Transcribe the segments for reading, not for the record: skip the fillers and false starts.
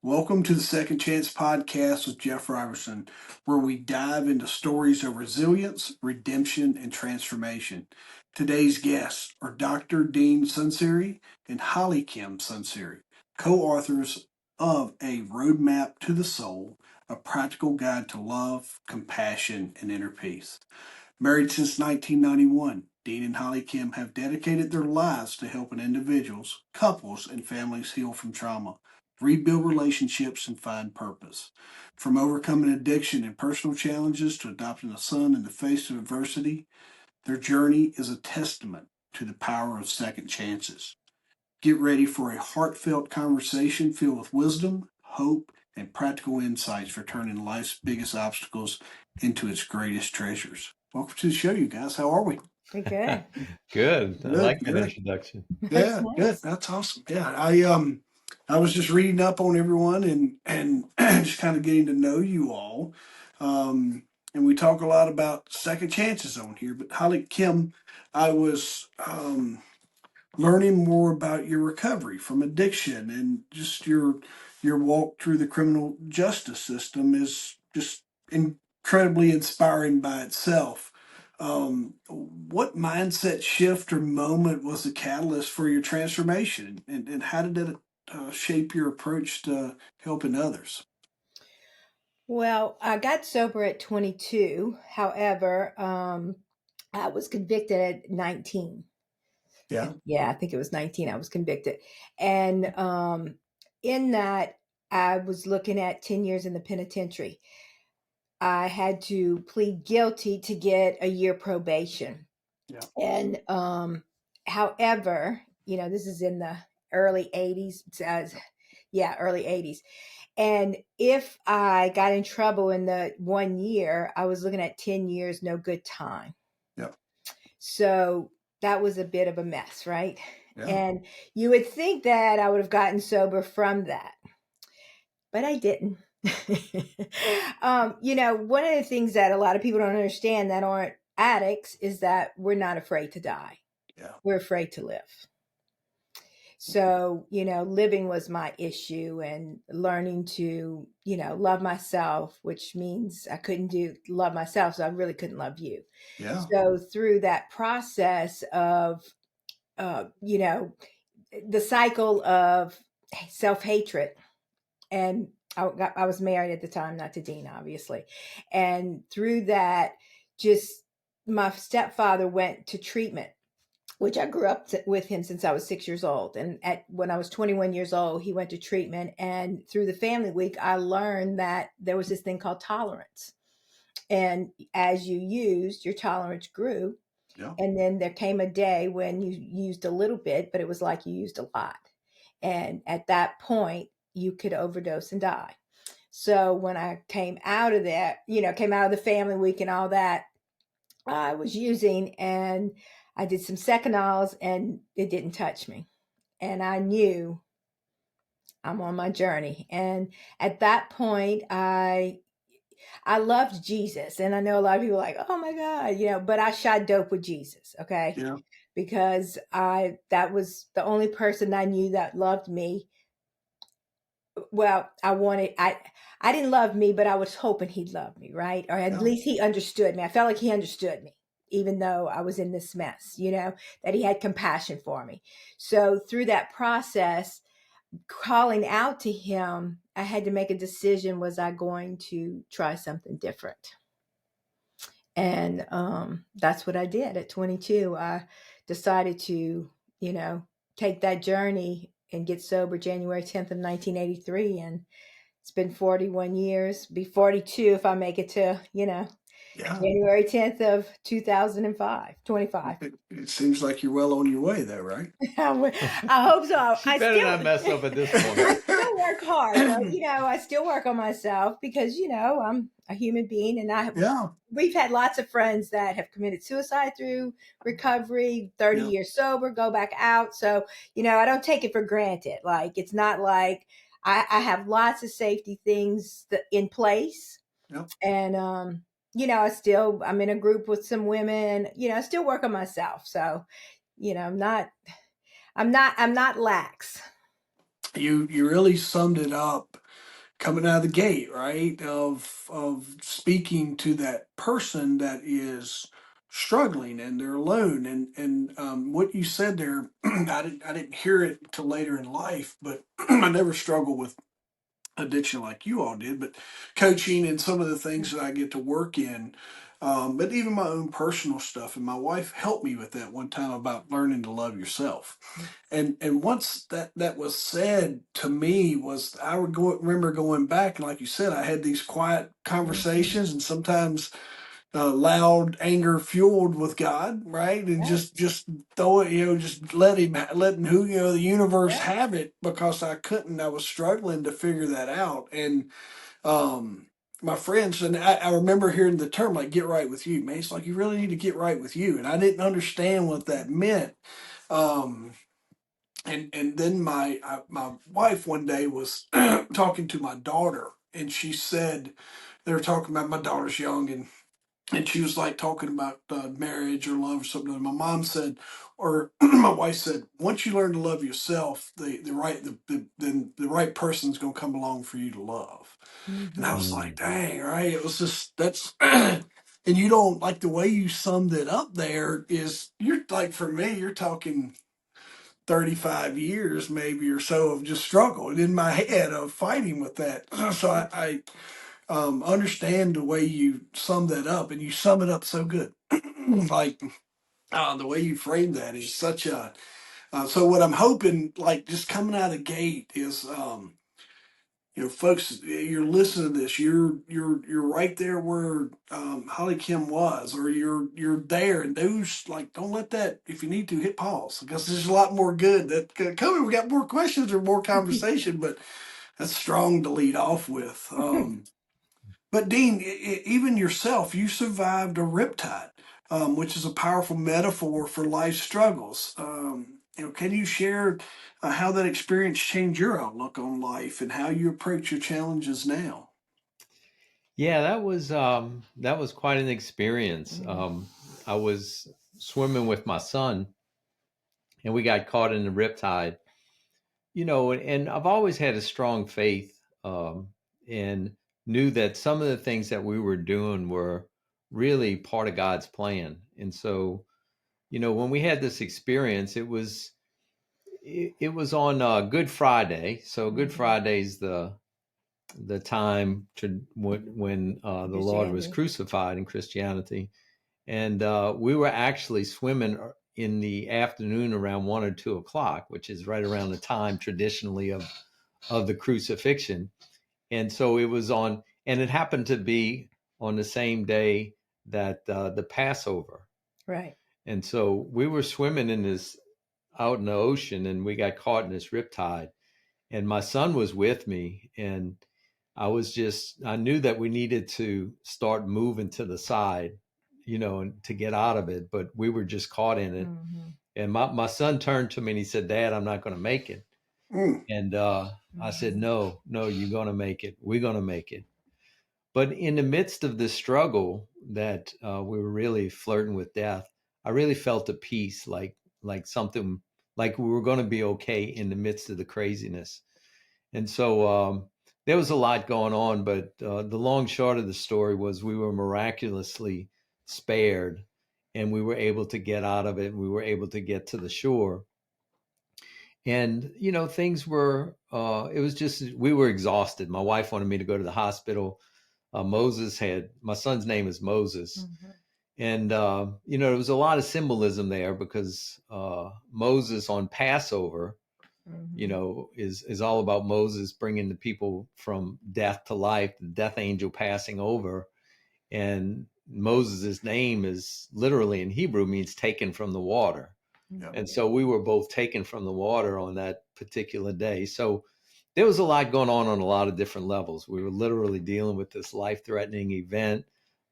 Welcome to the Second Chance Podcast with Jeff Robertson, where we dive into stories of resilience, redemption, and transformation. Today's guests are Dr. Dean Sunseri and HollyKem Sunseri, co-authors of A Roadmap to the Soul, a practical guide to love, compassion, and inner peace. Married since 1991, Dean and HollyKem have dedicated their lives to helping individuals, couples, and families heal from trauma, rebuild relationships, and find purpose. From overcoming addiction and personal challenges to adopting a son in the face of adversity, their journey is a testament to the power of second chances. Get ready for a heartfelt conversation filled with wisdom, hope, and practical insights for turning life's biggest obstacles into its greatest treasures. Welcome to the show, you guys. How are we? Pretty good. Good. I Good, like that good. introduction. That's Yeah, good. nice. That's awesome. Yeah, I was just reading up on everyone and just kind of getting to know you all. And we talk a lot about second chances on here, but Holly Kim, I was learning more about your recovery from addiction and just your walk through the criminal justice system is just incredibly inspiring by itself. What mindset shift or moment was the catalyst for your transformation, and how did it shape your approach to helping others? Well, I got sober at 22. However, I was convicted at 19. Yeah, Yeah, I think it was 19. I was convicted. And in that, I was looking at 10 years in the penitentiary. I had to plead guilty to get a year probation. yeah, And however, this is in the early 80s. Yeah, early 80s. And if I got in trouble in the 1 year, I was looking at 10 years, no good time. yeah, So that was a bit of a mess, right? yeah. And you would think that I would have gotten sober from that, but I didn't. One of the things that a lot of people don't understand that aren't addicts is that we're not afraid to die. Yeah. We're afraid to live. So, living was my issue and learning to, love myself, which means I couldn't do love myself. So I really couldn't love you. Yeah. So through that process of, you know, the cycle of self-hatred, and I was married at the time, not to Dean, obviously. And through that, just my stepfather went to treatment, which I grew up with him since I was 6 years old. And when I was 21 years old, he went to treatment. And through the family week, I learned that there was this thing called tolerance. And as you used, your tolerance grew. Yeah. And then there came a day when you used a little bit, but it was like you used a lot. And at that point, you could overdose and die. So when I came out of that, came out of the family week and all that, I was using, and I did some secanols and it didn't touch me. And I knew I'm on my journey. And at that point, I loved Jesus. And I know a lot of people are like, oh my God, but I shot dope with Jesus, okay? Yeah. Because that was the only person I knew that loved me. Well, I didn't love me, but I was hoping he'd love me, right? Or at Yeah. least he understood me. I felt like he understood me, even though I was in this mess, that he had compassion for me. So through that process, calling out to him, I had to make a decision. Was I going to try something different? And that's what I did at 22. I decided to, take that journey and get sober January 10th of 1983. And it's been 41 years, be 42 if I make it to, Yeah. January 10th of 2005, 25. It seems like you're well on your way, though, right? I hope so. She better not mess up at this point. I still work hard, but I still work on myself because I'm a human being, and Yeah. we've had lots of friends that have committed suicide through recovery, 30 Yeah. years sober, go back out. So, I don't take it for granted. Like, it's not like I have lots of safety things in place. Yeah. And, I'm in a group with some women, I still work on myself. So, I'm not lax. You really summed it up coming out of the gate, right? Of speaking to that person that is struggling and they're alone. And what you said there, I didn't hear it till later in life, but I never struggled with addiction like you all did, but coaching and some of the things that I get to work in, but even my own personal stuff. And my wife helped me with that one time about learning to love yourself. And once that was said to me, was I would remember going back, and like you said, I had these quiet conversations, and sometimes loud anger fueled with God, right? And Right. just throw it, just letting who, the universe Yeah. have it, because I was struggling to figure that out. And um my friends, and I remember hearing the term like get right with you, man. It's like you really need to get right with you. And I didn't understand what that meant. Um and then my wife one day was talking to my daughter, and she said, they were talking about, my daughter's young, and she was like talking about marriage or love or something. And my mom said, or my wife said, once you learn to love yourself, then the right person's gonna come along for you to love. And I Mm-hmm. was like, Mm. dang, right? It was just that's. And you don't like the way you summed it up there is, you're like, for me, you're talking 35 years maybe or so of just struggle in my head of fighting with that. So I understand the way you sum that up, and you sum it up so good. Like the way you frame that is such a. So what I'm hoping, like just coming out of the gate, is folks, you're listening to this, you're right there where HollyKem was, or you're there, and those, like, don't let that. If you need to, hit pause, because there's a lot more good that coming. We got more questions or more conversation, but that's strong to lead off with. But Dean, even yourself, you survived a riptide, which is a powerful metaphor for life struggles. Can you share how that experience changed your outlook on life and how you approach your challenges now? Yeah, that was quite an experience. Mm-hmm. I was swimming with my son, and we got caught in the riptide. And I've always had a strong faith, and knew that some of the things that we were doing were really part of God's plan. And so, when we had this experience, it was on Good Friday. So Good Mm-hmm. Friday's the time to when the Lord was Christianity. crucified in Christianity, and we were actually swimming in the afternoon around 1 or 2 o'clock, which is right around the time traditionally of the crucifixion. And so it was on, and it happened to be on the same day that the Passover. Right. And so we were swimming in this out in the ocean, and we got caught in this riptide. And my son was with me, and I knew that we needed to start moving to the side, and to get out of it, but we were just caught in it. Mm-hmm. And my son turned to me and he said, Dad, I'm not going to make it. Mm, And I said, Mm-hmm. no, no, you're going to make it. We're going to make it. But in the midst of this struggle that we were really flirting with death, I really felt a peace, like something, like we were going to be okay in the midst of the craziness. And so there was a lot going on, but the long short of the story was we were miraculously spared, and we were able to get out of it, and we were able to get to the shore. And things were it was just, we were exhausted. My wife wanted me to go to the hospital. My son's name is Moses. Mm-hmm. And there was a lot of symbolism there, because Moses on Passover, Mm-hmm. is all about Moses bringing the people from death to life, the death angel passing over. And Moses' name is literally in Hebrew means taken from the water. yeah. And so we were both taken from the water on that particular day. So there was a lot going on a lot of different levels. We were literally dealing with this life-threatening event,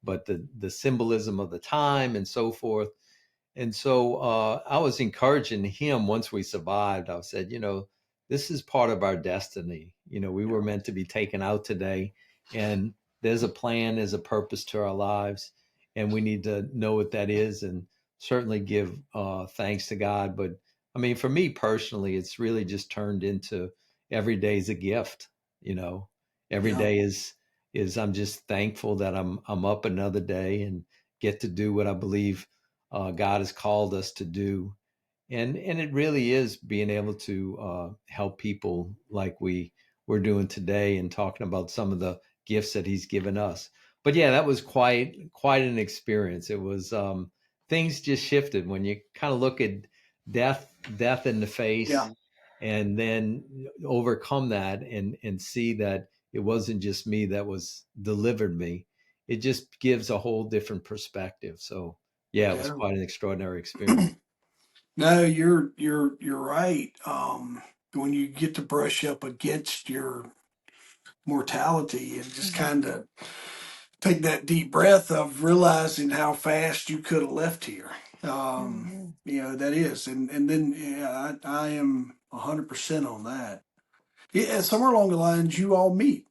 but the symbolism of the time and so forth. And so I was encouraging him once we survived. I said, this is part of our destiny. We were meant to be taken out today, and there's a plan, there's a purpose to our lives, and we need to know what that is, and certainly give thanks to God. But I mean, for me personally, it's really just turned into every day's a gift, you know, Every day is I'm just thankful that I'm up another day and get to do what I believe God has called us to do. And it really is being able to help people like we're doing today and talking about some of the gifts that he's given us. But yeah, that was quite an experience. It was things just shifted when you kind of look at death in the face, and then overcome that and see that it wasn't just me that was delivered me. It just gives a whole different perspective. So yeah, it was quite an extraordinary experience. No, you're right. When you get to brush up against your mortality and just kind of take that deep breath of realizing how fast you could have left here. Mm-hmm. That is, and then I am 100% on that. Yeah, somewhere along the lines, you all meet.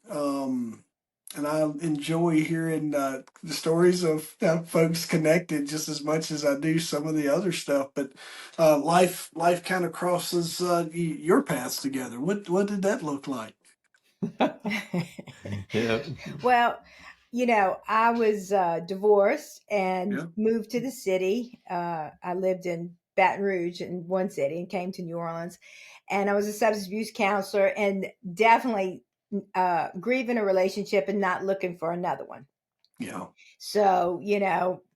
And I enjoy hearing the stories of how folks connected just as much as I do some of the other stuff. But life kind of crosses your paths together. What did that look like? Yeah. Well, I was divorced and Yeah, moved to the city. I lived in Baton Rouge in one city and came to New Orleans. And I was a substance abuse counselor and definitely grieving a relationship and not looking for another one. yeah, So,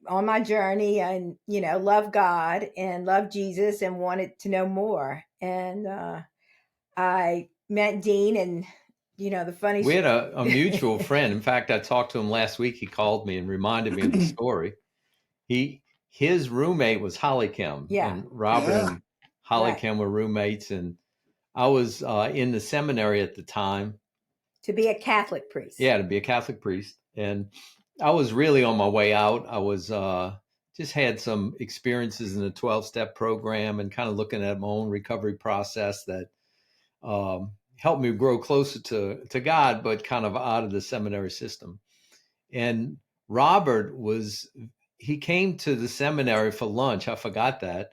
on my journey and, love God and love Jesus and wanted to know more. And I met Dean and, the funny We had story. a mutual friend. In fact, I talked to him last week. He called me and reminded me of the story. His roommate was HollyKem, Yeah, and Robert yeah, and right. HollyKem were roommates. And I was in the seminary at the time. To be a Catholic priest. Yeah, to be a Catholic priest. And I was really on my way out. I was just had some experiences in the 12-step program and kind of looking at my own recovery process that helped me grow closer to God, but kind of out of the seminary system. And Robert he came to the seminary for lunch. I forgot that.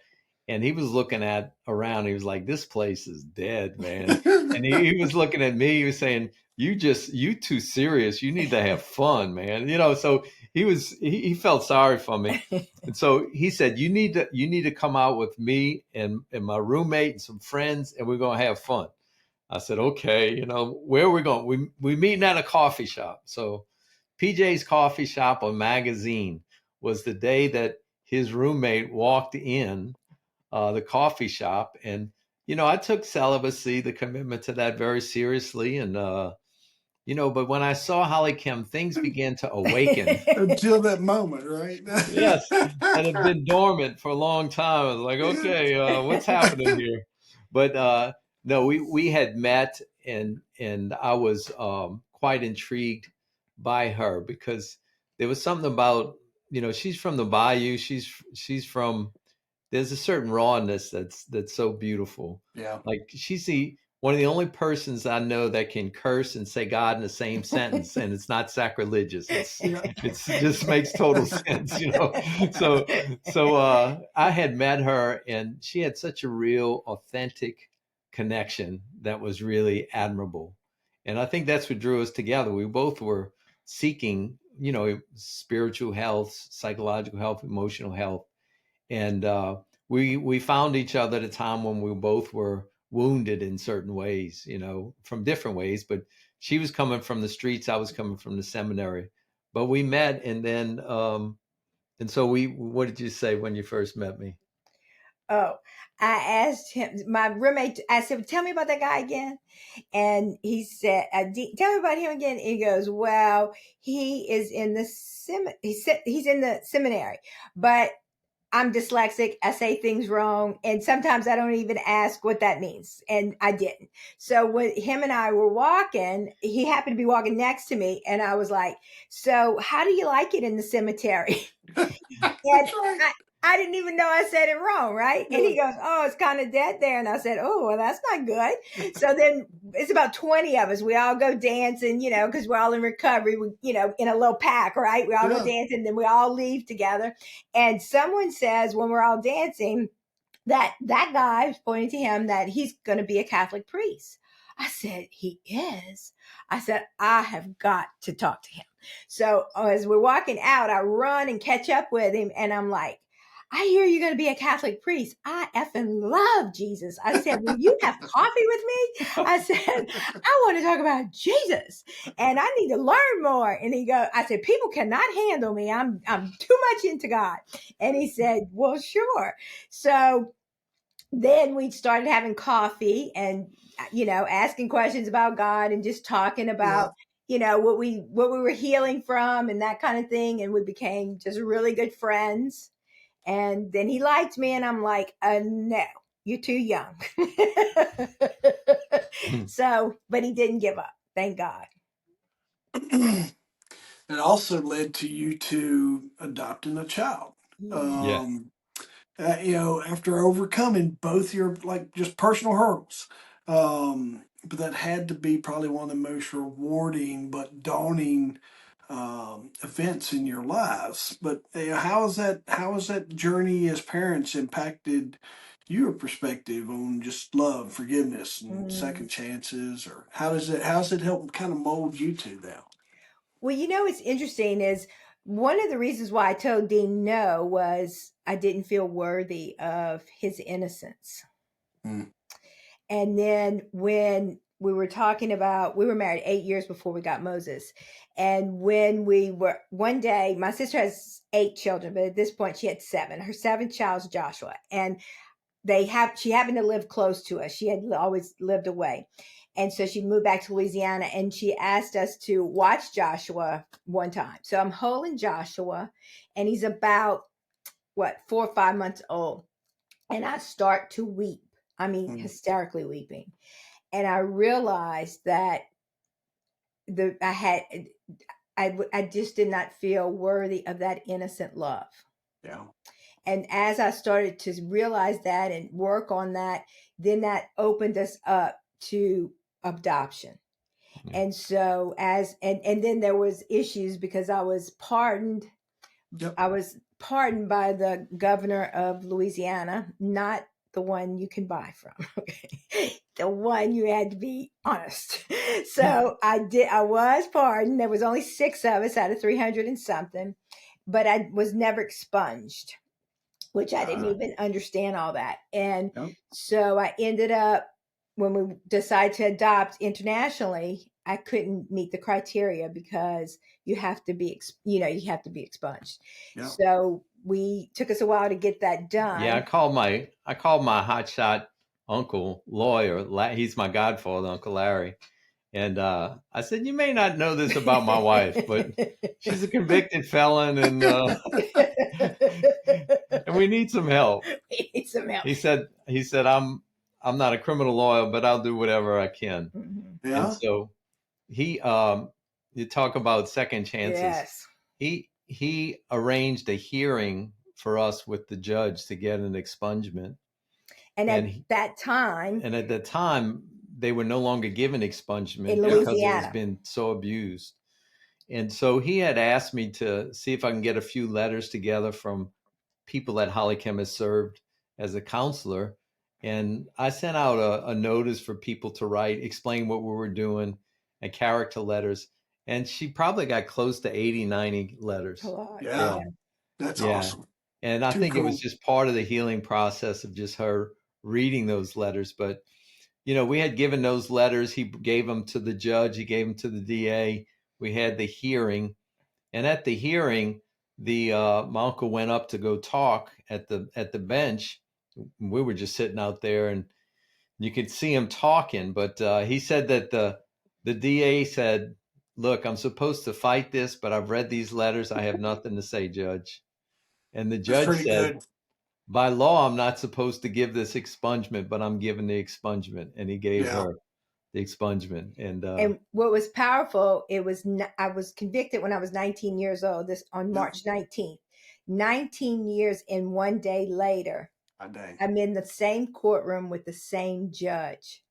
And he was looking at around. He was like, this place is dead, man. And he was looking at me. He was saying, you too serious. You need to have fun, man. So he felt sorry for me. And so he said, you need to come out with me and my roommate and some friends, and we're going to have fun. I said, okay, where are we going? We meeting at a coffee shop. So PJ's Coffee Shop or Magazine was the day that his roommate walked in the coffee shop. And, I took celibacy, the commitment to that, very seriously. And, but when I saw HollyKem, things began to awaken. until that moment, right? Yes, that had been dormant for a long time. I was like, okay, what's happening here? But no, we had met, and I was quite intrigued by her because there was something about, she's from the Bayou. She's from, there's a certain rawness that's so beautiful. Yeah. Like she's one of the only persons I know that can curse and say God in the same sentence, and it's not sacrilegious. Yeah. It just makes total sense. So I had met her, and she had such a real, authentic connection that was really admirable. And I think that's what drew us together. We both were seeking, spiritual health, psychological health, emotional health, and we found each other at a time when we both were wounded in certain ways, from different ways. But she was coming from the streets, I was coming from the seminary. But we met, and then and so we. What did you say when you first met me? Oh, I asked him, my roommate, I said, tell me about that guy again. And he said, tell me about him again. And he goes, well, he is in the he's in the seminary, but I'm dyslexic. I say things wrong. And sometimes I don't even ask what that means. And I didn't. So when him and I were walking, he happened to be walking next to me. And I was like, so how do you like it in the cemetery? And That's right. I didn't even know I said it wrong, right? And he goes, oh, it's kind of dead there. And I said, oh, well, that's not good. So then it's about 20 of us. We all go dancing, because we're all in recovery, in a little pack, right? We all go dancing, then we all leave together. And someone says when we're all dancing that guy, pointing to him, that he's going to be a Catholic priest. I said, he is? I said, I have got to talk to him. So as we're walking out, I run and catch up with him. And I'm like, I hear you're going to be a Catholic priest. I effing love Jesus. I said, will you have coffee with me? I said, I want to talk about Jesus and I need to learn more. And I said, people cannot handle me. I'm too much into God. And he said, well, sure. So then we started having coffee and, asking questions about God and just talking about, what we were healing from and that kind of thing. And we became just really good friends. And then he liked me, and I'm like, no, you're too young. So, but he didn't give up. Thank God. It also led to you to adopting a child. Yeah. After overcoming both your like just personal hurdles. But that had to be probably one of the most rewarding but daunting events in your lives. But how has that journey as parents impacted your perspective on just love, forgiveness, and Mm. second chances? Or how's it help kind of mold you two now? Well, what's interesting is one of the reasons why I told Dean no was I didn't feel worthy of his innocence. Mm. And then when we were talking about, we were married 8 years before we got Moses. And when we were, one day, my sister has 8 children, but at this point she had 7. Her 7th child is Joshua. And she happened to live close to us. She had always lived away. And so she moved back to Louisiana and she asked us to watch Joshua one time. So I'm holding Joshua and he's about 4 or 5 months old. And I start to weep. I mean, hysterically weeping. And I realized that I just did not feel worthy of that innocent love. Yeah. And as I started to realize that and work on that, then that opened us up to adoption. Yeah. And so and then there was issues because I was pardoned. Yep. I was pardoned by the governor of Louisiana, not the one you can buy from. The one you had to be honest. So I was pardoned. There was only 6 of us out of 300 and something, but I was never expunged, which I didn't even understand all that. And so I ended up, when we decided to adopt internationally, I couldn't meet the criteria because you have to be expunged. Yeah. So we took us a while to get that done. Yeah, I called my hotshot uncle lawyer. He's my godfather, Uncle Larry. And I said, you may not know this about my wife, but she's a convicted felon, and and we need some help. We need some help. He said, I'm not a criminal lawyer, but I'll do whatever I can. Mm-hmm. Yeah. And so he, you talk about second chances. Yes. He arranged a hearing for us with the judge to get an expungement. And at that time, they were no longer given expungement in because Louisiana. it has been so abused. And so he had asked me to see if I can get a few letters together from people that HollyKem has served as a counselor. And I sent out a notice for people to write, explain what we were doing, and character letters. And she probably got close to 80, 90 letters. Yeah. That's awesome. And I think it was just part of the healing process of just her reading those letters. But, we had given those letters. He gave them to the judge. He gave them to the DA. We had the hearing. And at the hearing, my uncle went up to go talk at the bench. We were just sitting out there, and you could see him talking. But he said that the DA said, "Look, I'm supposed to fight this, but I've read these letters. I have nothing to say, Judge." And the judge said, good. "By law, I'm not supposed to give this expungement, but I'm giving the expungement." And he gave her the expungement. And what was powerful, I was convicted when I was 19 years old, this on March 19th. 19 years and one day later, I'm in the same courtroom with the same judge.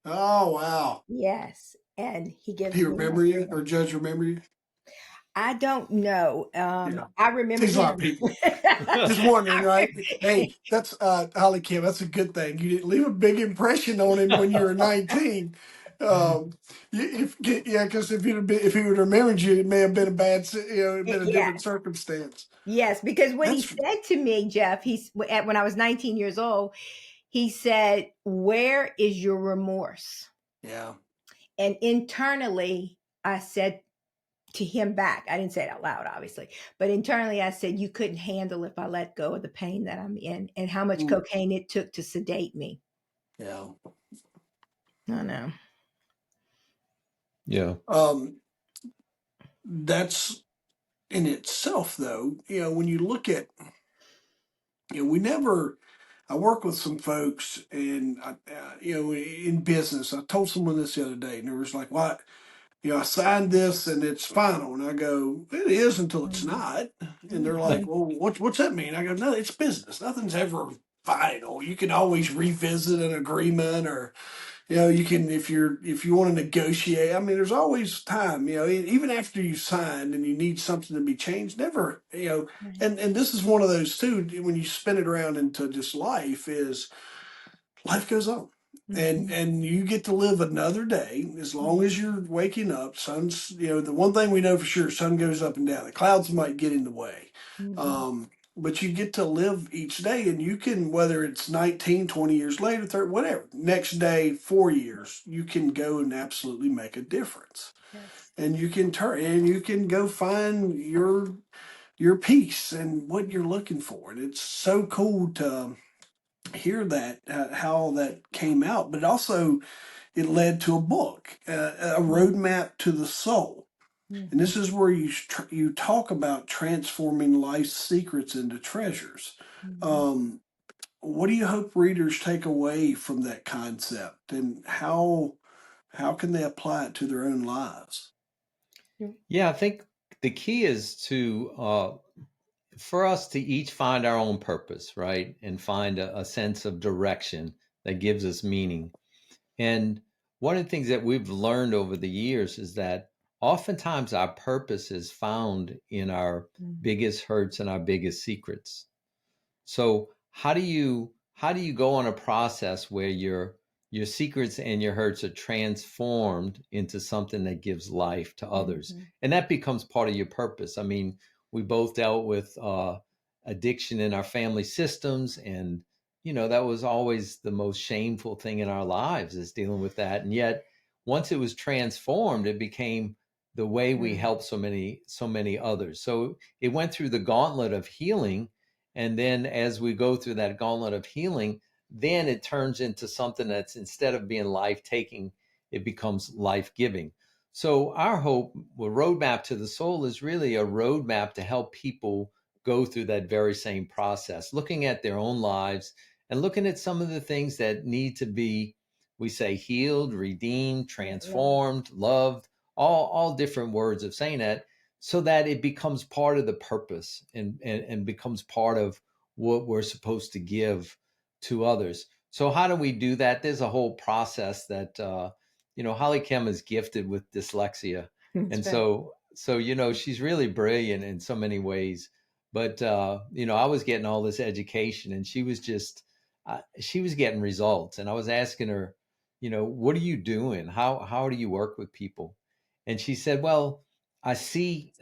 Oh, wow. Yes. And he gives me. Do you remember you, or judge remember you? I don't know. I remember Takes a lot of people. Just wondering, right? Hey, that's HollyKem. That's a good thing. You didn't leave a big impression on him when you were 19. Because if he would have remembered you, it may have been a bad, it'd been a different Yes. circumstance. Yes, because what he That's said to me, Jeff, when I was 19 years old, he said, "Where is your remorse?" yeah. And internally, I said to him back, I didn't say it out loud, obviously, but internally I said, "You couldn't handle if I let go of the pain that I'm in and how much Mm, cocaine it took to sedate me." yeah. I know. Yeah. That's in itself, though. When you look at, we never. I work with some folks, and in business. I told someone this the other day, and they was like, "What? I signed this and it's final." And I go, "It is until it's Mhm. not." And they're like, Mhm. "Well, what's that mean?" I go, "No, it's business. Nothing's ever final. You can always revisit an agreement, or you can if you want to negotiate. I mean, there's always time. Even after you signed and you need something to be changed, never. Right. And this is one of those too. When you spin it around into just life goes on, Mhm. and you get to live another day as long as you're waking up. Sun's, the one thing we know for sure, sun goes up and down. The clouds might get in the way, Mhm. but you get to live each day, and you can, whether it's 19, 20 years later, 30, whatever, next day, 4 years, you can go and absolutely make a difference. Yes. And you can and you can go find your peace and what you're looking for. And it's so cool to hear that, how that came out. But also it led to a book, a Mhm. roadmap to the soul. And Mhm. this is where you talk about transforming life's secrets into treasures. Mhm. Um, what do you hope readers take away from that concept, and how can they apply it to their own lives? Yeah, I think the key is to for us to each find our own purpose, right? And find a sense of direction that gives us meaning. And one of the things that we've learned over the years is that oftentimes our purpose is found in our Mhm. biggest hurts and our biggest secrets. So how do you go on a process where your secrets and your hurts are transformed into something that gives life to others, Mhm. and that becomes part of your purpose? I mean, we both dealt with addiction in our family systems, and that was always the most shameful thing in our lives, is dealing with that. And yet, once it was transformed, it became the way we Mhm. help so many others. So it went through the gauntlet of healing, and then as we go through that gauntlet of healing, then it turns into something that's, instead of being life taking, it becomes life giving. So our hope, the roadmap to the soul, is really a roadmap to help people go through that very same process, looking at their own lives and looking at some of the things that need to be, we say, healed, redeemed, Yeah. transformed, loved, all different words of saying that, so that it becomes part of the purpose, and becomes part of what we're supposed to give to others. So how do we do that? There's a whole process that HollyKem is gifted with dyslexia, and That's right. so she's really brilliant in so many ways. But I was getting all this education, and she was getting results, and I was asking her, what are you doing? How do you work with people? And she said, well, I see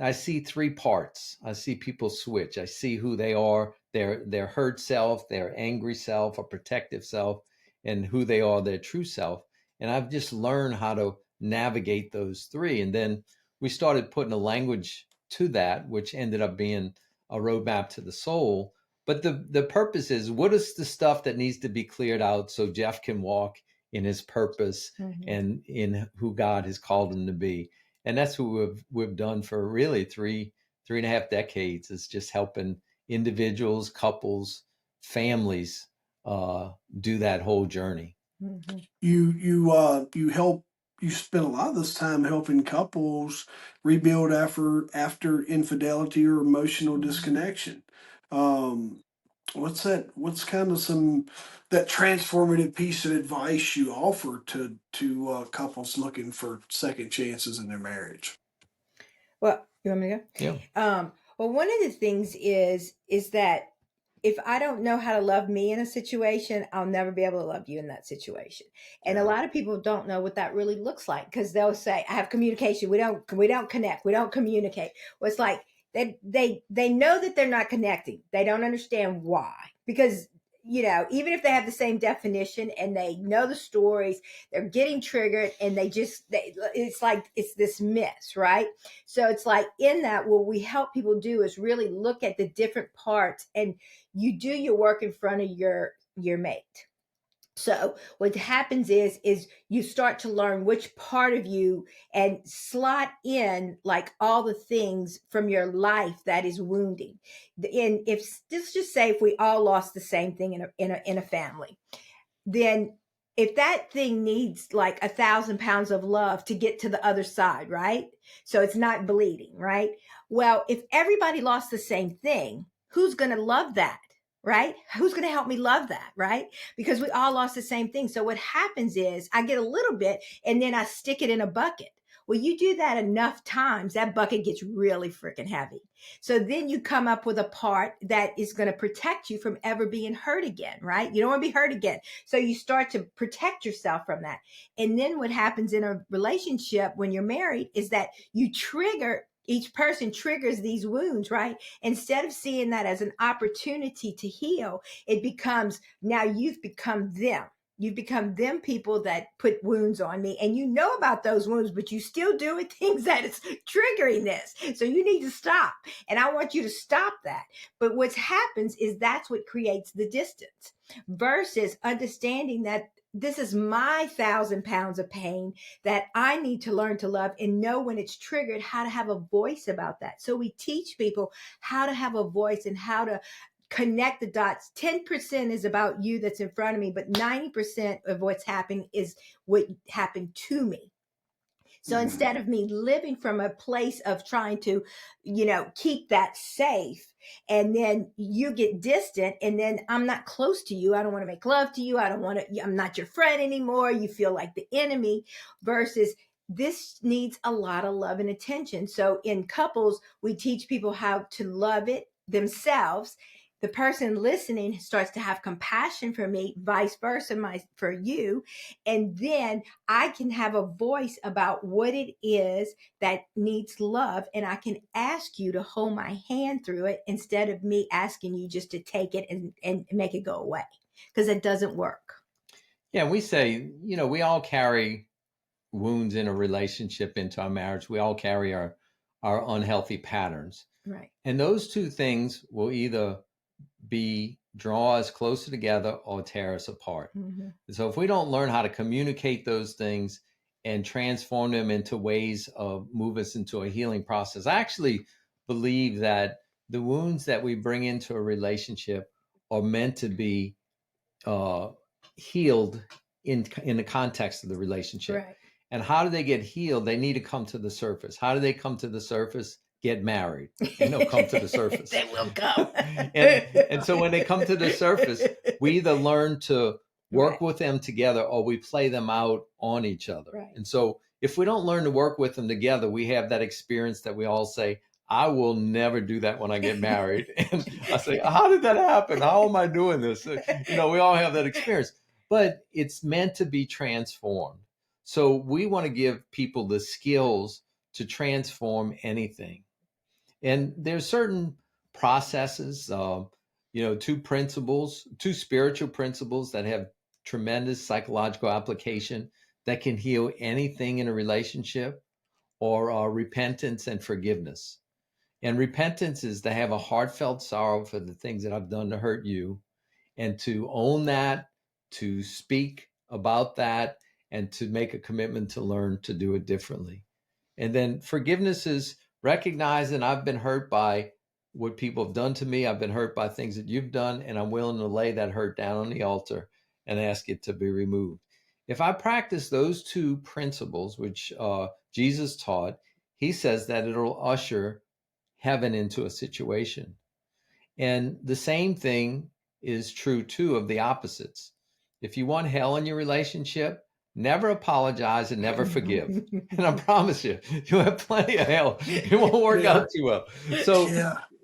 three parts. I see people switch. I see who they are, their hurt self, their angry self, a protective self, and who they are, their true self. And I've just learned how to navigate those three. And then we started putting a language to that, which ended up being a roadmap to the soul. But the purpose is, what is the stuff that needs to be cleared out so Jeff can walk in his purpose Mhm. and in who God has called him to be? And that's what we've done for really three and a half decades, is just helping individuals, couples, families do that whole journey. Mhm. You help. You spend a lot of this time helping couples rebuild after infidelity or emotional Mhm. disconnection. Um, what's that? What's kind of some that transformative piece of advice you offer to couples looking for second chances in their marriage? Well, you want me to Yeah. go? Well, one of the things is that if I don't know how to love me in a situation, I'll never be able to love you in that situation. And a Yeah. lot of people don't know what that really looks like, because they'll say, I have communication. We don't connect. We don't communicate. Well, it's like they know that they're not connecting. They don't understand why. Because, even if they have the same definition and they know the stories, they're getting triggered, and it's like it's this mess, right? So it's like, in that, what we help people do is really look at the different parts, and you do your work in front of your mate. So what happens is you start to learn which part of you, and slot in like all the things from your life that is wounding. And if, let's just say, if we all lost the same thing in a family, then if that thing needs like 1,000 pounds of love to get to the other side, right? So it's not bleeding, right? Well, if everybody lost the same thing, who's going to love that? Right? Who's going to help me love that? Right? Because we all lost the same thing. So what happens is I get a little bit and then I stick it in a bucket. Well, you do that enough times, that bucket gets really freaking heavy. So then you come up with a part that is going to protect you from ever being hurt again, right? You don't want to be hurt again. So you start to protect yourself from that. And then what happens in a relationship when you're married is that each person triggers these wounds, right? Instead of seeing that as an opportunity to heal, it becomes, now you've become them. You've become them people that put wounds on me, and you know about those wounds, but you still doing things that is triggering this. So you need to stop. And I want you to stop that. But what happens is that's what creates the distance, versus understanding that this is my 1,000 pounds of pain that I need to learn to love, and know when it's triggered, how to have a voice about that. So we teach people how to have a voice and how to connect the dots. 10% is about you that's in front of me, but 90% of what's happening is what happened to me. So instead of me living from a place of trying to, keep that safe, and then you get distant, and then I'm not close to you. I don't want to make love to you. I'm not your friend anymore. You feel like the enemy, versus this needs a lot of love and attention. So in couples, we teach people how to love it themselves. The person listening starts to have compassion for me, vice versa, for you. And then I can have a voice about what it is that needs love, and I can ask you to hold my hand through it, instead of me asking you just to take it and make it go away, because it doesn't work. Yeah, we say, we all carry wounds in a relationship into our marriage. We all carry our unhealthy patterns. Right. And those two things will either draw us closer together or tear us apart. Mm-hmm. So if we don't learn how to communicate those things and transform them into ways of move us into a healing process, I actually believe that the wounds that we bring into a relationship are meant to be healed in the context of the relationship. Right. And how do they get healed? They need to come to the surface. How do they come to the surface? Get married, and they'll come to the surface. They will come. and so when they come to the surface, we either learn to work Right. with them together, or we play them out on each other. Right. And so if we don't learn to work with them together, we have that experience that we all say, I will never do that when I get married. And I say, how did that happen? How am I doing this? We all have that experience, but it's meant to be transformed. So we want to give people the skills to transform anything. And there's certain processes, two spiritual principles that have tremendous psychological application that can heal anything in a relationship, or repentance and forgiveness. And repentance is to have a heartfelt sorrow for the things that I've done to hurt you, and to own that, to speak about that, and to make a commitment to learn to do it differently. And then forgiveness is recognizing I've been hurt by what people have done to me. I've been hurt by things that you've done, and I'm willing to lay that hurt down on the altar and ask it to be removed. If I practice those two principles, which Jesus taught, he says that it'll usher heaven into a situation. And the same thing is true too of the opposites. If you want hell in your relationship, never apologize and never forgive. And I promise you, you'll have plenty of hell. It won't work out too well. So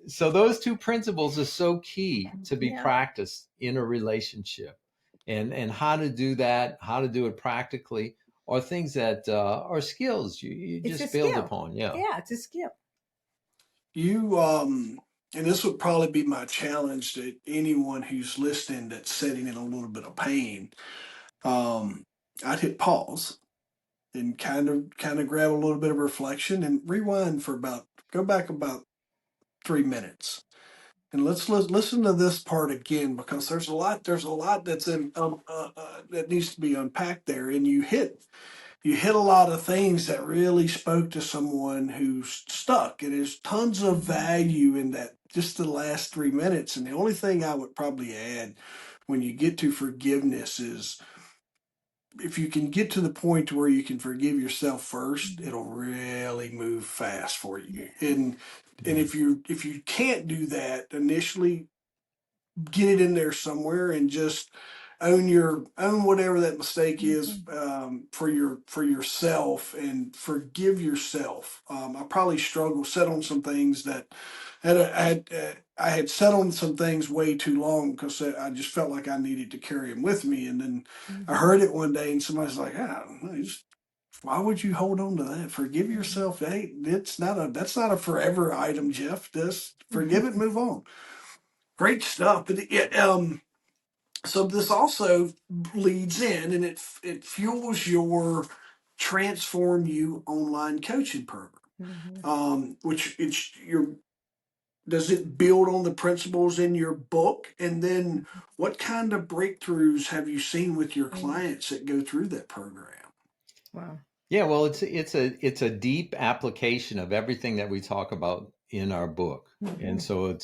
So those two principles are so key to be Yeah. practiced in a relationship, and how to do that, how to do it practically, are things that are skills you It's a just build skill. upon. Yeah. Yeah, it's a skill. You and this would probably be my challenge to anyone who's listening that's sitting in a little bit of pain. Um, I'd hit pause and kind of grab a little bit of reflection and rewind for go back about 3 minutes. And let's listen to this part again, because there's a lot that's in that needs to be unpacked there, and you hit a lot of things that really spoke to someone who's stuck, and there's tons of value in that, just the last 3 minutes. And the only thing I would probably add when you get to forgiveness is, if you can get to the point where you can forgive yourself first, it'll really move fast for you. And if you can't do that initially, get it in there somewhere and just own whatever that mistake is, for yourself, and forgive yourself. I probably set on some things that I had set on some things way too long, because I just felt like I needed to carry them with me. And then I heard it one day, and somebody's like, why would you hold on to that? Forgive yourself. Hey, that's not a forever item, Jeff. Just forgive it, move on. Great stuff. But so this also leads in, and it fuels your Transform You online coaching program. Which it's your does it build on the principles in your book? And then what kind of breakthroughs have you seen with your clients that go through that program? Wow. Yeah, well, it's a deep application of everything that we talk about in our book, and so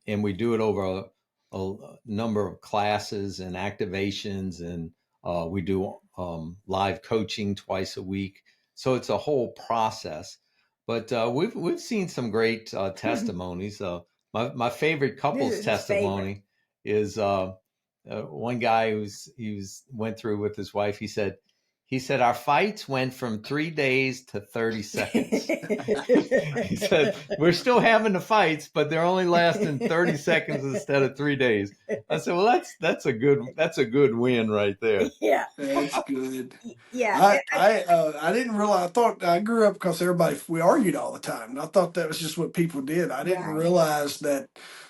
we do it over a number of classes and activations, and we do live coaching twice a week. So it's a whole process. But we've seen some great testimonies. My favorite This couple's is his favorite. testimony is one guy he went through with his wife. He said, our fights went from 3 days to 30 seconds. He said, we're still having the fights, but they're only lasting 30 seconds instead of 3 days. I said, well, that's a good win right there. Yeah. That's good. Yeah. I didn't realize. I thought I grew up because we argued all the time, and I thought that was just what people did. I didn't Right. realize that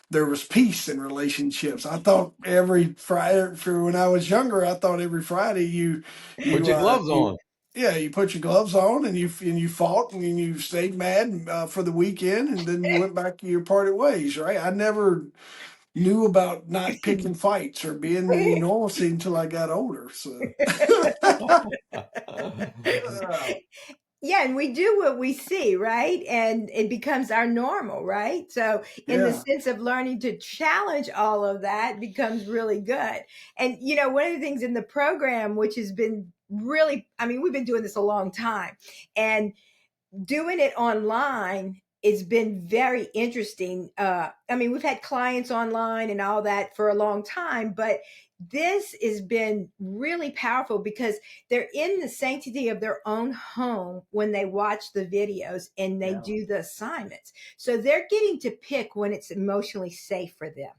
there was peace in relationships. I thought every Friday, for when I was younger, I thought every Friday Put your gloves you on. yeah, you put your gloves on, and you fought, and you stayed mad for the weekend, and then you went back to your parted ways. Right? I never knew about not picking fights or being any normalcy until I got older. So. Yeah, and we do what we see, right? And it becomes our normal, right? So, in the Yeah. sense of learning to challenge all of that becomes really good. And, one of the things in the program, which has been really, I mean, we've been doing this a long time, and doing it online, it's been very interesting. I mean, we've had clients online and all that for a long time, but this has been really powerful because they're in the sanctity of their own home when they watch the videos and they Yeah. do the assignments. So they're getting to pick when it's emotionally safe for them.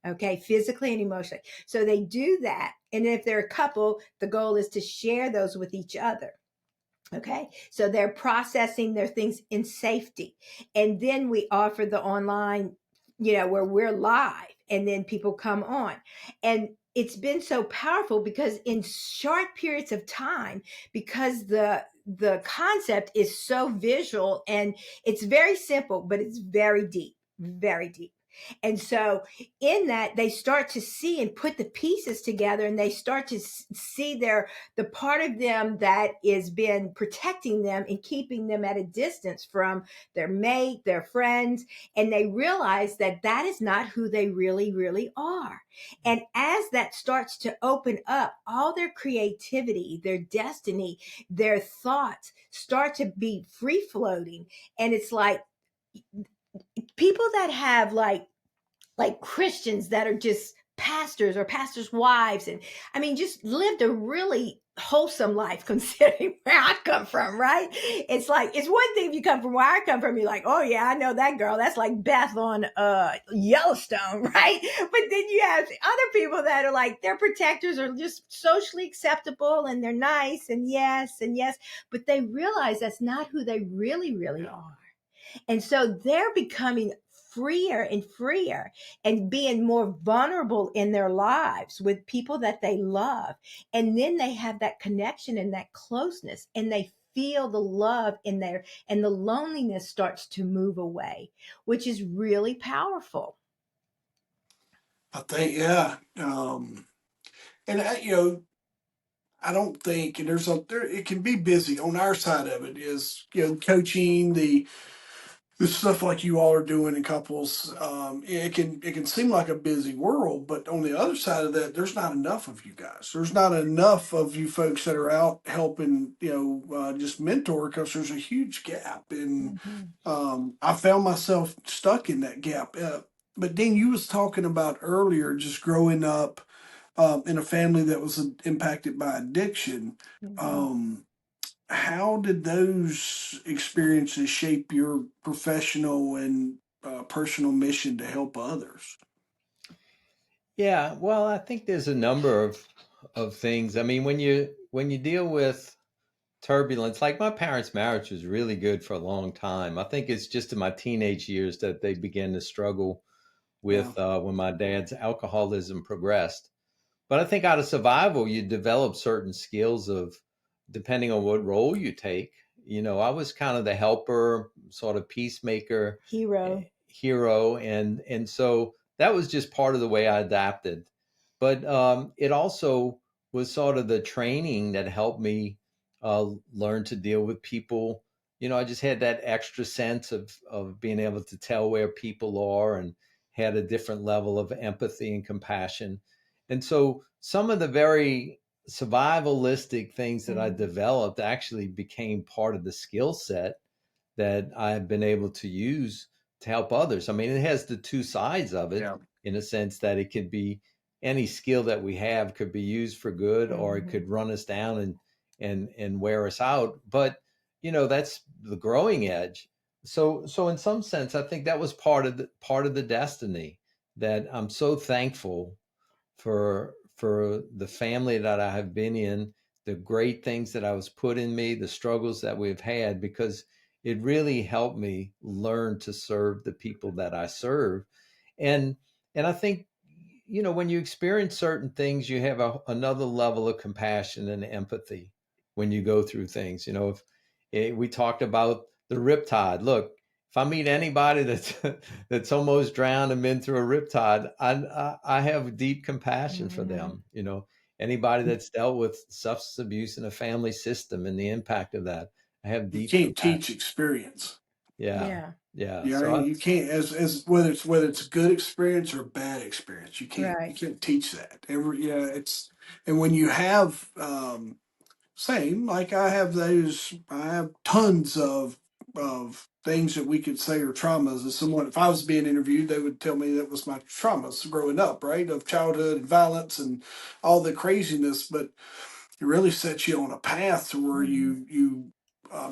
Okay, physically and emotionally. So they do that. And if they're a couple, the goal is to share those with each other. Okay, so they're processing their things in safety. And then we offer the online, where we're live and then people come on. And it's been so powerful because in short periods of time, because the concept is so visual and it's very simple, but it's very deep, very deep. And so in that, they start to see and put the pieces together, and they start to see the part of them that is been protecting them and keeping them at a distance from their mate, their friends, and they realize that that is not who they really, really are. And as that starts to open up, all their creativity, their destiny, their thoughts start to be free floating. And it's like people that have like Christians that are just pastors or pastors' wives, and I mean, just lived a really wholesome life considering where I come from, right? It's like, it's one thing if you come from where I come from, you're like, oh yeah, I know that girl. That's like Beth on Yellowstone, right? But then you have other people that are like, their protectors are just socially acceptable and they're nice and yes, but they realize that's not who they really are. And so they're becoming freer and freer and being more vulnerable in their lives with people that they love. And then they have that connection and that closeness, and they feel the love in there, and the loneliness starts to move away, which is really powerful. I think, yeah. And I don't think, and it can be busy on our side of it is, coaching the stuff like you all are doing in couples. It can seem like a busy world, but on the other side of that, there's not enough of you guys. There's not enough of you folks that are out helping, just mentor, because there's a huge gap. And Mhm. I found myself stuck in that gap. But Dean, you was talking about earlier, just growing up in a family that was impacted by addiction. Mhm. Um, how did those experiences shape your professional and personal mission to help others? Yeah, well, I think there's a number of things. I mean, when you deal with turbulence, like my parents' marriage was really good for a long time. I think it's just in my teenage years that they began to struggle Yeah, with when my dad's alcoholism progressed. But I think out of survival, you develop certain skills of depending on what role you take. I was kind of the helper, sort of peacemaker, Hero. hero, and so that was just part of the way I adapted. But it also was sort of the training that helped me learn to deal with people. I just had that extra sense of being able to tell where people are and had a different level of empathy and compassion. And so some of the very survivalistic things that I Mhm. developed actually became part of the skill set that I've been able to use to help others. I mean, it has the two sides of it yeah. in a sense that it could be any skill that we have could be used for good, or it Mhm. could run us down and wear us out. But that's the growing edge. So in some sense, I think that was part of the destiny that I'm so thankful for the family that I have been in, the great things that I was put in me, the struggles that we've had, because it really helped me learn to serve the people that I serve. And and I think when you experience certain things, you have another level of compassion and empathy when you go through things. If we talked about the riptide, look, if I meet anybody that's that's almost drowned and been through a riptide, I have deep compassion for Mhm. them. Anybody that's dealt with substance abuse in a family system and the impact of that, I have You deep can't compassion. teach experience. Yeah, Yeah. yeah. Yeah, So you can't, as whether it's a good experience or a bad experience. You Right. can't teach that. And when you have same, like I have tons of things that we could say are traumas. As someone, if I was being interviewed, they would tell me that was my traumas growing up, right, of childhood and violence and all the craziness. But it really sets you on a path to where Mhm.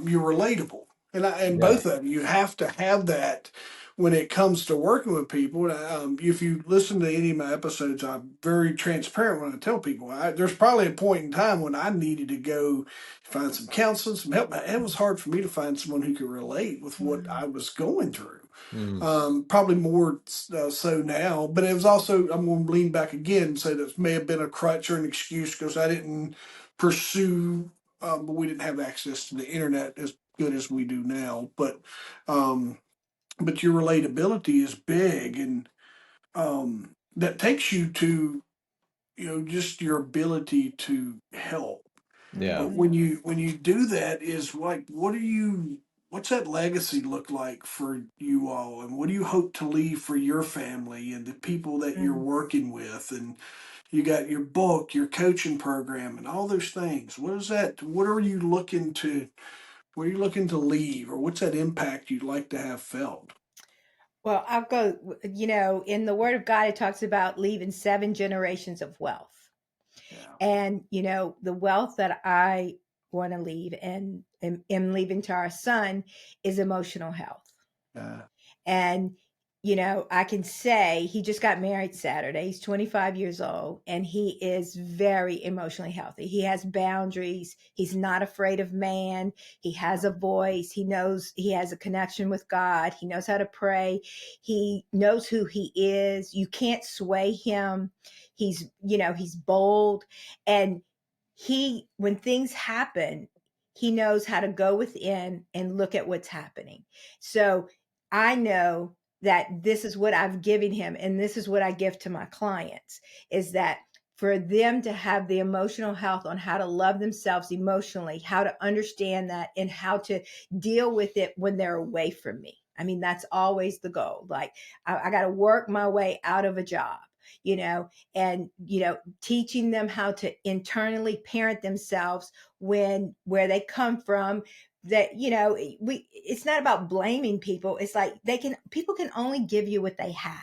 you're relatable, and yeah, both of you have to have that when it comes to working with people. If you listen to any of my episodes, I'm very transparent when I tell people there's probably a point in time when I needed to go find some counseling, some help. It was hard for me to find someone who could relate with what I Mhm. was going through. mm, Probably more so now, but it was also, I'm going to lean back again and say that may have been a crutch or an excuse because I didn't pursue, but we didn't have access to the internet as good as we do now. Um, but your relatability is big, and that takes you to, just your ability to help. yeah, But Mhm. when you do that, is like, what's that legacy look like for you all, and what do you hope to leave for your family and the people that you're Mhm. working with? And you got your book, your coaching program, and all those things. What is that? What are you looking to leave, or what's that impact you'd like to have felt? Well, I'll go, in the Word of God, it talks about leaving 7 generations of wealth. Yeah. And, the wealth that I want to leave and am leaving to our son is emotional health. Yeah. And, I can say he just got married Saturday. He's 25 years old and he is very emotionally healthy. He has boundaries. He's not afraid of man. He has a voice. He knows he has a connection with God. He knows how to pray. He knows who he is. You can't sway him. He's bold. And when things happen, he knows how to go within and look at what's happening. So I know that this is what I've given him, and this is what I give to my clients, is that for them to have the emotional health on how to love themselves emotionally, how to understand that, and how to deal with it when they're away from me. I mean, that's always the goal. Like, I got to work my way out of a job, and, teaching them how to internally parent themselves where they come from, that it's not about blaming people. It's like people can only give you what they have.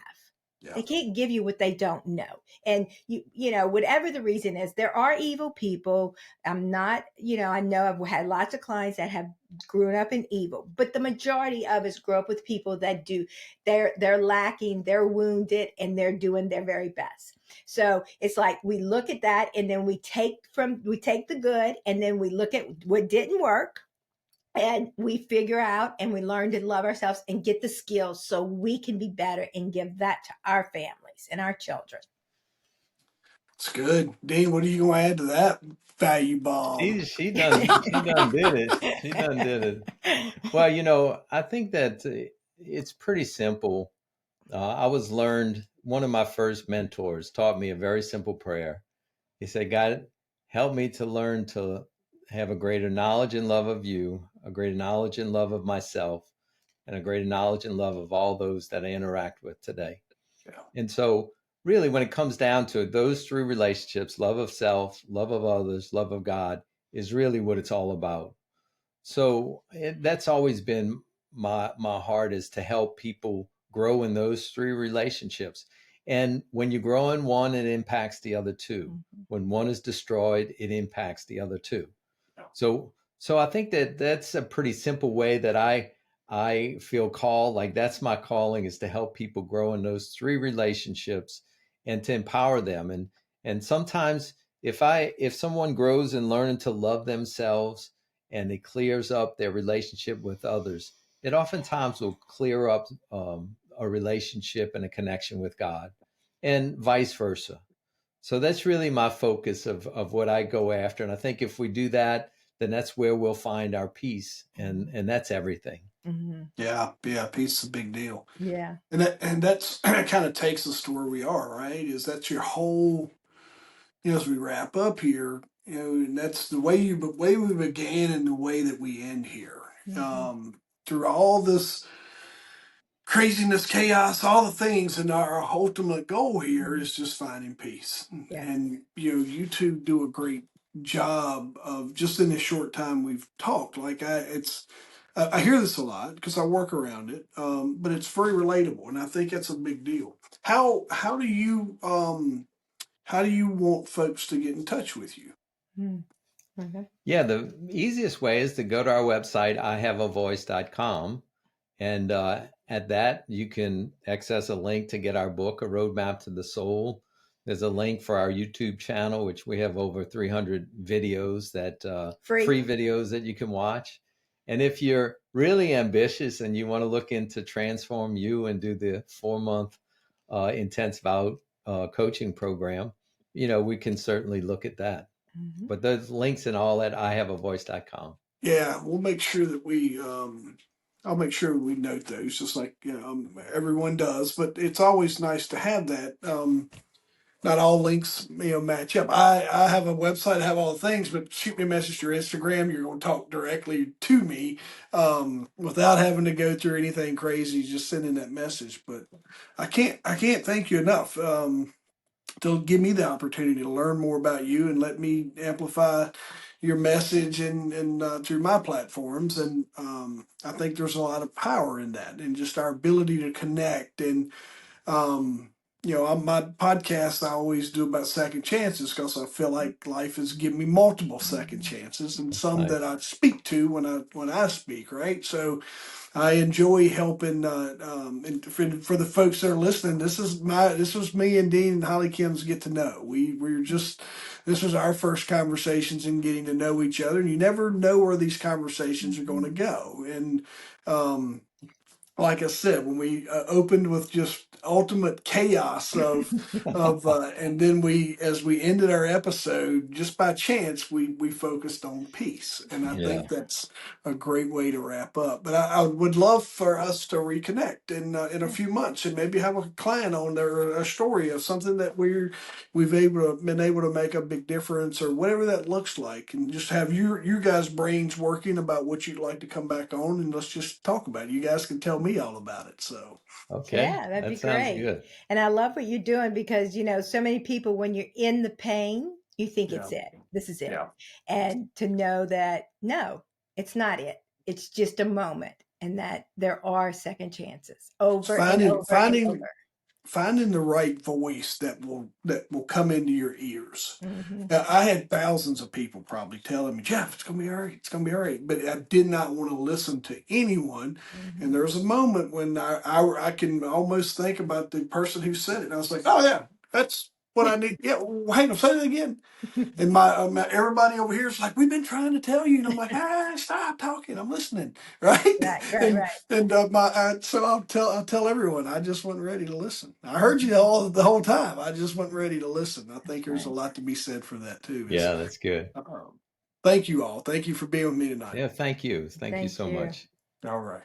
Yeah. They can't give you what they don't know. And whatever the reason is, there are evil people. I'm not, I know I've had lots of clients that have grown up in evil, but the majority of us grow up with people that they're lacking, they're wounded, and they're doing their very best. So it's like we look at that, and then we take the good, and then we look at what didn't work, and we figure out and we learn to love ourselves and get the skills so we can be better and give that to our families and our children. It's good. Dean, what are you going to add to that value bomb? She done did it. She done did it. Well, I think that it's pretty simple. I was learned, one of my first mentors taught me a very simple prayer. He said, God, help me to learn to have a greater knowledge and love of you, a greater knowledge and love of myself, and a greater knowledge and love of all those that I interact with today. Yeah. And so, really, when it comes down to it, those three relationships, love of self, love of others, love of God, is really what it's all about. So that's always been my heart, is to help people grow in those three relationships. And when you grow in one, it impacts the other two. Mm-hmm. When one is destroyed, it impacts the other two. Yeah. So I think that that's a pretty simple way that I feel called. Like, that's my calling, is to help people grow in those three relationships and to empower them. And sometimes if someone grows in learning to love themselves, and it clears up their relationship with others, it oftentimes will clear up a relationship and a connection with God, and vice versa. So that's really my focus of what I go after. And I think if we do that, then that's where we'll find our peace. And that's everything. Mm-hmm. Yeah. Yeah. Peace is a big deal. Yeah. And that's kind of takes us to where we are, right? Is that's your whole, as we wrap up here, and that's the way we began and the way that we end here. Mm-hmm. Through all this craziness, chaos, all the things, and our ultimate goal here Mm-hmm. is just finding peace. Yes. And you two do a great job of, just in this short time we've talked. Like, I hear this a lot because I work around it, but it's very relatable, and I think that's a big deal. How do you want folks to get in touch with you? Mm-hmm. Okay. Yeah, the easiest way is to go to our website, ihaveavoice.com. And at that, you can access a link to get our book, A Roadmap to the Soul. There's a link for our YouTube channel, which we have over 300 videos, free videos that you can watch. And if you're really ambitious and you want to look into Transform You and do the 4-month intense vow coaching program, we can certainly look at that. Mm-hmm. But there's links and all at ihaveavoice.com. Yeah, we'll make sure that I'll make sure we note those, just like everyone does. But it's always nice to have that. Not all links match up. I have a website, I have all the things, but shoot me a message through Instagram. You're going to talk directly to me without having to go through anything crazy. Just sending that message. But I can't thank you enough. To give me the opportunity to learn more about you and let me amplify your message and through my platforms. And I think there's a lot of power in that, and just our ability to connect. And on my podcast, I always do about second chances because I feel like life has given me multiple second chances, and some that Nice. I speak to when I speak, right? So I enjoy helping, and for the folks that are listening, this was me and Dean and HollyKem's get to know. We're just this was our first conversations in getting to know each other, and you never know where these conversations are going to go. And um, like I said, when we opened with just ultimate chaos and then as we ended our episode, just by chance, we focused on peace, and I Yeah. think that's a great way to wrap up. But I would love for us to reconnect in a few months and maybe have a client on there, or a story of something that been able to make a big difference, or whatever that looks like, and just have you guys' brains working about what you'd like to come back on, and let's just talk about it. You guys can tell me all about it. So Okay. Yeah, that'd be That sounds great. good. And I love what you're doing because, so many people, when you're in the pain, you think yeah, it's it. This is it. yeah. And to know that, no, it's not it. It's just a moment, and that there are second chances over and Finding over and finding over. finding the right voice that will come into your ears. Hmm. Now, I had thousands of people probably telling me, Jeff, it's gonna be all right, it's gonna be all right. But I did not want to listen to anyone. And Hmm. there was a moment when I can almost think about the person who said it. And I was like, oh yeah, that's what I need. Yeah, hang on, say it again. And everybody over here is like, we've been trying to tell you, and I'm like, ah, stop talking, I'm listening, right? Right, right, And right. so I'll tell everyone, I just wasn't ready to listen. I heard you all the whole time. I just wasn't ready to listen. I think there's a Right. lot to be said for that too. Yeah, that's good. Thank you all. Thank you for being with me tonight. Yeah, thank you. Thank you Thank so you. much. All right.